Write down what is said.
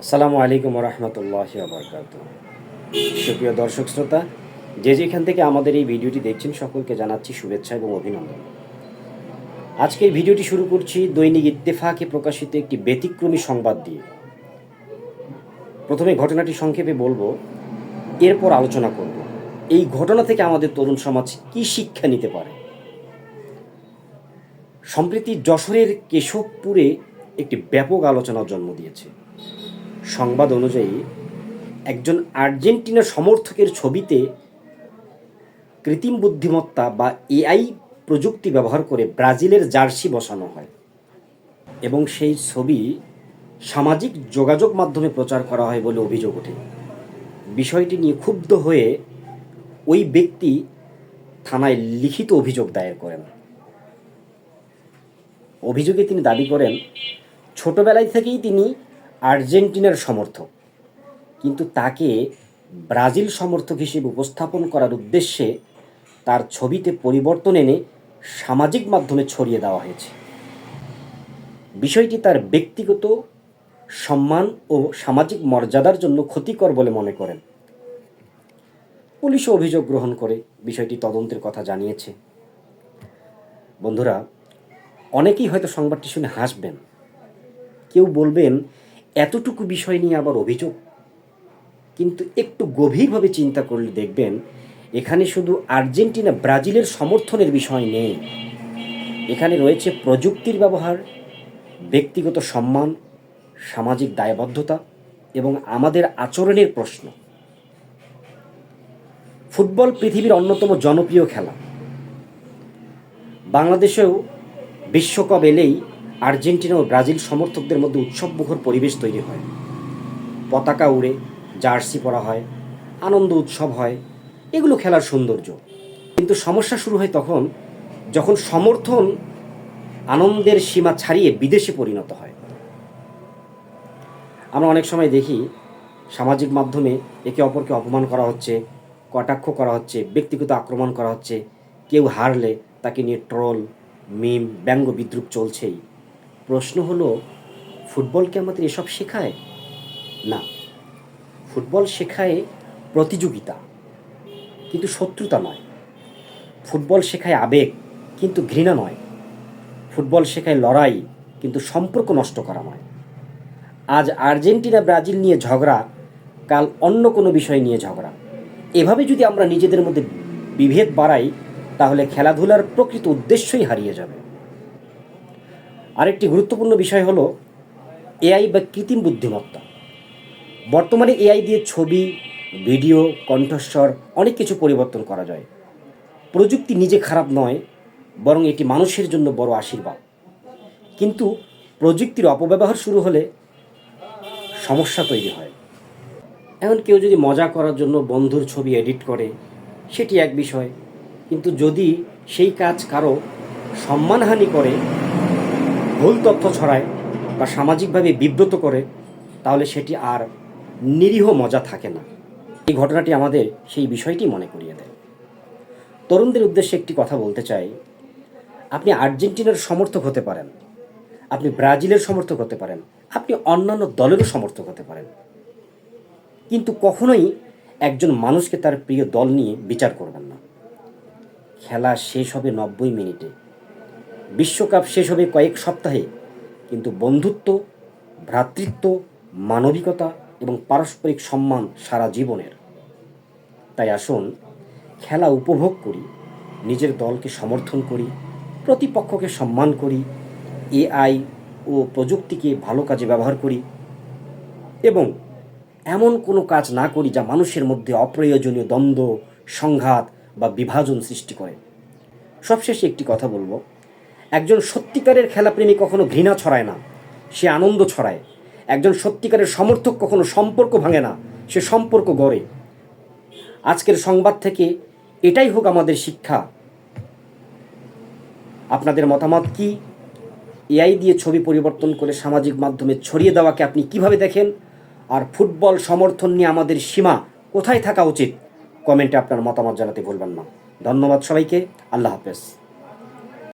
আসসালামু আলাইকুম রহমতুল্লাহি ওয়া সুপ্রিয় দর্শক শ্রোতা, যে যেখান থেকে আমাদের এই ভিডিওটি দেখছেন সকলকে জানাচ্ছি শুভেচ্ছা এবং অভিনন্দন। আজকের ভিডিওটি শুরু করছি দৈনিক ইত্তেফাকে প্রকাশিত একটি ব্যতিক্রমী সংবাদ দিয়ে। প্রথমে ঘটনাটি সংক্ষেপে বলবো, এরপর আলোচনা করব এই ঘটনা থেকে আমাদের তরুণ সমাজ কী শিক্ষা নিতে পারে। সম্প্রতি যশোরের কেশবপুরে একটি ব্যাপক আলোচনার জন্ম দিয়েছে। সংবাদ অনুযায়ী একজন আর্জেন্টিনা সমর্থকের ছবিতে কৃত্রিম বুদ্ধিমত্তা বা এআই প্রযুক্তি ব্যবহার করে ব্রাজিলের জার্সি বসানো হয় এবং সেই ছবি সামাজিক যোগাযোগ মাধ্যমে প্রচার করা হয় বলে অভিযোগ ওঠে। বিষয়টি নিয়ে ক্ষুব্ধ হয়ে ওই ব্যক্তি থানায় লিখিত অভিযোগ দায়ের করেন। অভিযোগে তিনি দাবি করেন, ছোটবেলায় থেকেই তিনি আর্জেন্টিনার সমর্থক, কিন্তু তাকে ব্রাজিল সমর্থক হিসেবে উপস্থাপন করার উদ্দেশ্যে তার ছবিতে পরিবর্তন এনে সামাজিক মাধ্যমে ছড়িয়ে দেওয়া হয়েছে। বিষয়টি তার ব্যক্তিগত সম্মান ও সামাজিক মর্যাদার জন্য ক্ষতিকর বলে মনে করেন। পুলিশও অভিযোগ গ্রহণ করে বিষয়টি তদন্তের কথা জানিয়েছে। বন্ধুরা, অনেকেই হয়তো সংবাদটি শুনে হাসবেন, কেউ বলবেন এতটুকু বিষয় নিয়ে আবার অভিযোগ। কিন্তু একটু গভীরভাবে চিন্তা করলে দেখবেন, এখানে শুধু আর্জেন্টিনা ব্রাজিলের সমর্থনের বিষয় নেই, এখানে রয়েছে প্রযুক্তির ব্যবহার, ব্যক্তিগত সম্মান, সামাজিক দায়বদ্ধতা এবং আমাদের আচরণের প্রশ্ন। ফুটবল পৃথিবীর অন্যতম জনপ্রিয় খেলা। বাংলাদেশেও বিশ্বকাপ এলেই আর্জেন্টিনা ও ব্রাজিল সমর্থকদের মধ্যে উৎসবমুখর পরিবেশ তৈরি হয়। পতাকা উড়ে, জার্সি পরা হয়, আনন্দ উৎসব হয়, এগুলো খেলার সৌন্দর্য। কিন্তু সমস্যা শুরু হয় তখন, যখন সমর্থন আনন্দের সীমা ছাড়িয়ে বিদেশে পরিণত হয়। আমরা অনেক সময় দেখি সামাজিক মাধ্যমে একে অপরকে অপমান করা হচ্ছে, কটাক্ষ করা হচ্ছে, ব্যক্তিগত আক্রমণ করা হচ্ছে, কেউ হারলে তাকে নিয়ে ট্রল, মিম, ব্যঙ্গ বিদ্রূপ চলছেই। প্রশ্ন হলো, ফুটবল কি আমাদের এসব শেখায়? না, ফুটবল শেখায় প্রতিযোগিতা, কিন্তু শত্রুতা নয়। ফুটবল শেখায় আবেগ, কিন্তু ঘৃণা নয়। ফুটবল শেখায় লড়াই, কিন্তু সম্পর্ক নষ্ট করা নয়। আজ আর্জেন্টিনা ব্রাজিল নিয়ে ঝগড়া, কাল অন্য কোনো বিষয় নিয়ে ঝগড়া। এভাবে যদি আমরা নিজেদের মধ্যে বিভেদ বাড়াই, তাহলে খেলাধুলার প্রকৃত উদ্দেশ্যই হারিয়ে যাবে। আরেকটি গুরুত্বপূর্ণ বিষয় হলো এআই বা কৃত্রিম বুদ্ধিমত্তা। বর্তমানে এআই দিয়ে ছবি, ভিডিও, কণ্ঠস্বর অনেক কিছু পরিবর্তন করা যায়। প্রযুক্তি নিজে খারাপ নয়, বরং এটি মানুষের জন্য বড় আশীর্বাদ। কিন্তু প্রযুক্তির অপব্যবহার শুরু হলে সমস্যা তৈরি হয়। এখন কেউ যদি মজা করার জন্য বন্ধুর ছবি এডিট করে, সেটি এক বিষয়, কিন্তু যদি সেই কাজ কারো সম্মানহানি করে, ভুল তথ্য ছড়ায় বা সামাজিকভাবে বিব্রত করে, তাহলে সেটি আর নিরীহ মজা থাকে না। এই ঘটনাটি আমাদের সেই বিষয়টি মনে করিয়ে দেয়। তরুণদের উদ্দেশ্যে একটি কথা বলতে চাই, আপনি আর্জেন্টিনার সমর্থক হতে পারেন, আপনি ব্রাজিলের সমর্থক হতে পারেন, আপনি অন্যান্য দলেরও সমর্থক হতে পারেন, কিন্তু কখনোই একজন মানুষকে তার প্রিয় দল নিয়ে বিচার করবেন না। খেলা শেষ হবে 90 মিনিটে, বিশ্বকাপ শেষ হবে কয়েক সপ্তাহে, কিন্তু বন্ধুত্ব, ভ্রাতৃত্ব, মানবিকতা এবং পারস্পরিক সম্মান সারা জীবনের। তাই আসুন খেলা উপভোগ করি, নিজের দলকে সমর্থন করি, প্রতিপক্ষকে সম্মান করি, এআই ও প্রযুক্তিকে ভালো কাজে ব্যবহার করি এবং এমন কোনো কাজ না করি যা মানুষের মধ্যে অপ্রয়োজনীয় দ্বন্দ্ব, সংঘাত বা বিভাজন সৃষ্টি করে। সবশেষে একটি কথা বলবো, একজন সত্যিকারের খেলাপ্রেমী কখনো ঘৃণা ছড়ায় না, সে আনন্দ ছড়ায়। একজন সত্যিকারের সমর্থক কখনো সম্পর্ক ভাঙে না, সে সম্পর্ক গড়ে। আজকের সংবাদ থেকে এটাই হোক আমাদের শিক্ষা। আপনাদের মতামত কি? এআই দিয়ে ছবি পরিবর্তন করে সামাজিক মাধ্যমে ছড়িয়ে দেওয়াকে আপনি কিভাবে দেখেন? আর ফুটবল সমর্থন নিয়ে আমাদের সীমা কোথায় থাকা উচিত? কমেন্টে আপনার মতামত জানাতে ভুলবেন না। ধন্যবাদ সবাইকে। আল্লাহ হাফেজ।